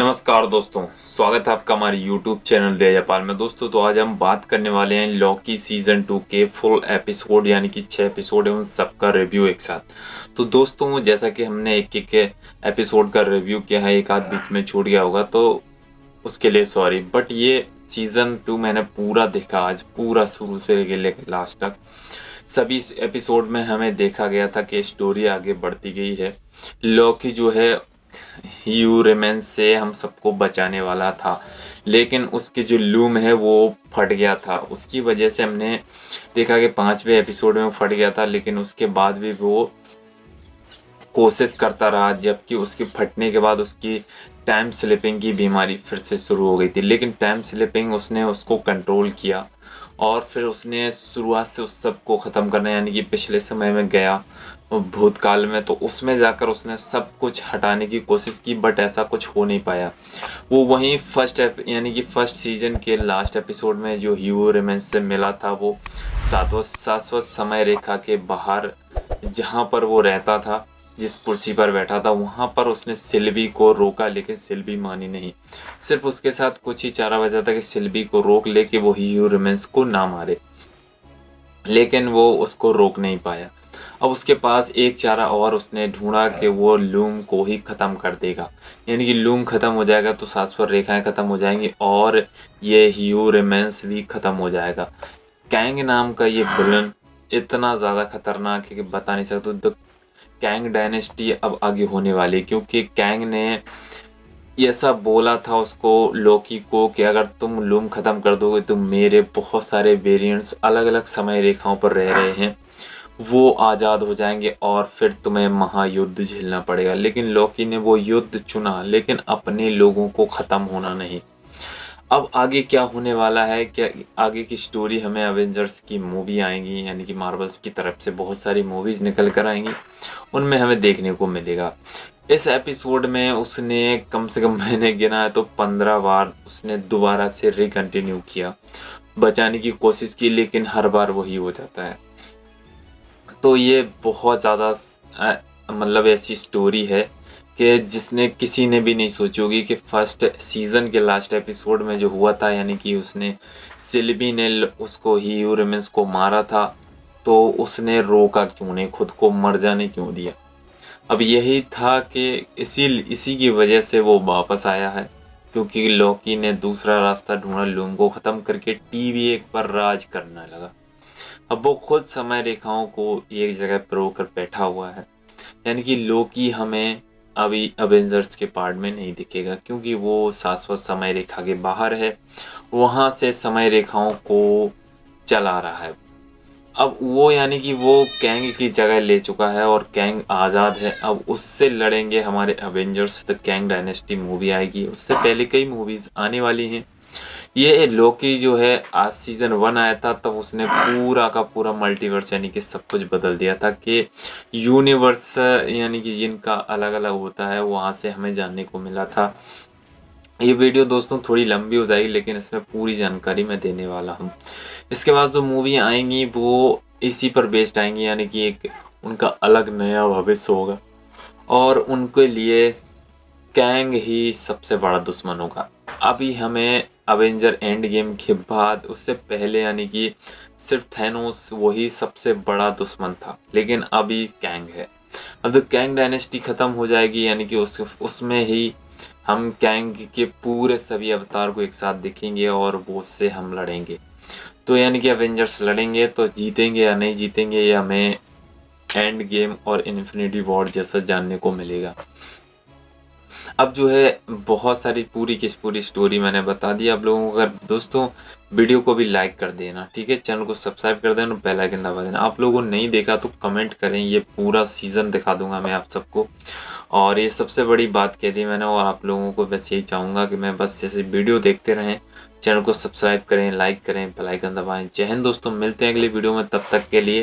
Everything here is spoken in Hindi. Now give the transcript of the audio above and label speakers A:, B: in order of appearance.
A: नमस्कार दोस्तों, स्वागत है आपका हमारे YouTube चैनल जयपाल में। दोस्तों तो आज हम बात करने वाले हैं लॉकी सीजन 2 के फुल एपिसोड यानी कि 6 एपिसोड है उन सबका रिव्यू एक साथ। तो दोस्तों जैसा कि हमने एक एक एपिसोड का रिव्यू किया है, एक आध बीच में छूट गया होगा तो उसके लिए सॉरी। बट ये सीजन 2 मैंने पूरा देखा, आज पूरा शुरू से लेकर लास्ट तक सभी एपिसोड में हमें देखा गया था कि स्टोरी आगे बढ़ती गई है। लॉकी जो है ह्यूरेमेंस से हम सबको बचाने वाला था, लेकिन उसके जो लूम है वो फट गया था। उसकी वजह से हमने देखा कि 5वें एपिसोड में फट गया था, लेकिन उसके बाद भी वो कोशिश करता रहा, जबकि उसके फटने के बाद उसकी टाइम स्लिपिंग की बीमारी फिर से शुरू हो गई थी। लेकिन टाइम स्लिपिंग उसने उसको कंट्रोल किया और फिर उसने शुरुआत से उस सब को ख़त्म करना यानी कि पिछले समय में गया भूतकाल में, तो उसमें जाकर उसने सब कुछ हटाने की कोशिश की, बट ऐसा कुछ हो नहीं पाया। वो वहीं यानी कि फर्स्ट सीजन के लास्ट एपिसोड में जो ह्यू रेमेंस से मिला था, वो शाश्वत समय रेखा के बाहर जहाँ पर वो रहता था, जिस कुर्सी पर बैठा था, वहां पर उसने सिल्वी को रोका, लेकिन सिल्वी मानी नहीं। सिर्फ उसके साथ कुछ ही चारा बचा था कि सिल्वी को रोक ले कि वो ह्यू रेमेंस को ना मारे, लेकिन वो उसको रोक नहीं पाया। अब उसके पास एक चारा और उसने ढूंढा कि वो लूम को ही खत्म कर देगा, यानी कि लूम खत्म हो जाएगा तो शाश्वत रेखाएं खत्म हो जाएंगी और ये ह्यू रेमेंस भी खत्म हो जाएगा। कैंग नाम का ये विलन इतना ज़्यादा खतरनाक है कि बता नहीं सकते। तो कैंग डायनेस्टी अब आगे होने वाली है, क्योंकि कैंग ने ये सब बोला था उसको, लोकी को, कि अगर तुम लूम ख़त्म कर दोगे तो मेरे बहुत सारे वेरिएंट्स अलग अलग समय रेखाओं पर रह रहे हैं, वो आज़ाद हो जाएंगे और फिर तुम्हें महायुद्ध झेलना पड़ेगा। लेकिन लोकी ने वो युद्ध चुना, लेकिन अपने लोगों को ख़त्म होना नहीं। अब आगे क्या होने वाला है, क्या आगे की स्टोरी हमें एवेंजर्स की मूवी आएंगी, यानी कि मार्वल्स की तरफ से बहुत सारी मूवीज निकल कर आएंगी, उनमें हमें देखने को मिलेगा। इस एपिसोड में उसने कम से कम मैंने गिना है तो 15 बार उसने दोबारा से रिकंटिन्यू किया, बचाने की कोशिश की, लेकिन हर बार वही हो जाता है। तो ये बहुत ज़्यादा मतलब ऐसी स्टोरी है कि जिसने किसी ने भी नहीं सोची होगी कि फर्स्ट सीजन के लास्ट एपिसोड में जो हुआ था, यानी कि उसने सिल्वी ने उसको ह्यू रेमेंस को मारा था, तो उसने रोका क्यों नहीं, खुद को मर जाने क्यों दिया। अब यही था कि इसी की वजह से वो वापस आया है, क्योंकि लॉकी ने दूसरा रास्ता ढूंढा, लूम को ख़त्म करके TVA पर राज करने लगा। अब वो खुद समय रेखाओं को एक जगह पर कर बैठा हुआ है, यानी कि लोकी हमें अभी अवेंजर्स के पार्ट में नहीं दिखेगा, क्योंकि वो शाश्वत समय रेखा के बाहर है, वहाँ से समय रेखाओं को चला रहा है। अब वो यानी कि वो कैंग की जगह ले चुका है और कैंग आज़ाद है। अब उससे लड़ेंगे हमारे Avengers. The Kang dynasty movie आएगी, उससे पहले कई मूवीज़ आने वाली हैं। ये लोकी जो है आज सीजन 1 आया था, तब उसने पूरा का पूरा मल्टीवर्स यानी कि सब कुछ बदल दिया था कि यूनिवर्स यानी कि जिनका अलग अलग होता है, वहाँ से हमें जानने को मिला था। ये वीडियो दोस्तों थोड़ी लंबी हो जाएगी, लेकिन इसमें पूरी जानकारी मैं देने वाला हूँ। इसके बाद जो मूवी आएंगी वो इसी पर बेस्ड आएंगी, यानी कि एक उनका अलग नया भविष्य होगा और उनके लिए कैंग ही सबसे बड़ा दुश्मन होगा। अभी हमें अवेंजर एंड गेम के बाद, उससे पहले यानी कि सिर्फ थैनोस वही सबसे बड़ा दुश्मन था, लेकिन अभी कैंग है। अब तो कैंग डायनेस्टी ख़त्म हो जाएगी, यानी कि उसमें ही हम कैंग के पूरे सभी अवतार को एक साथ देखेंगे और वो उससे हम लड़ेंगे। तो यानी कि अवेंजर्स लड़ेंगे, तो जीतेंगे या नहीं जीतेंगे ये हमें एंड गेम और इन्फिनिटी वॉर जैसा जानने को मिलेगा। अब जो है बहुत सारी पूरी की पूरी स्टोरी मैंने बता दी आप लोगों को। अगर दोस्तों वीडियो को भी लाइक कर देना, ठीक है, चैनल को सब्सक्राइब कर देना, बेल आइकन दबा देना। आप लोगों ने नहीं देखा तो कमेंट करें, ये पूरा सीज़न दिखा दूंगा मैं आप सबको। और ये सबसे बड़ी बात कह दी मैंने, और आप लोगों को बस यही चाहूँगा कि मैं बस जैसे वीडियो देखते रहें, चैनल को सब्सक्राइब करें, लाइक करें, बेल आइकन दबाएं। जय हिंद दोस्तों, मिलते हैं अगली वीडियो में, तब तक के लिए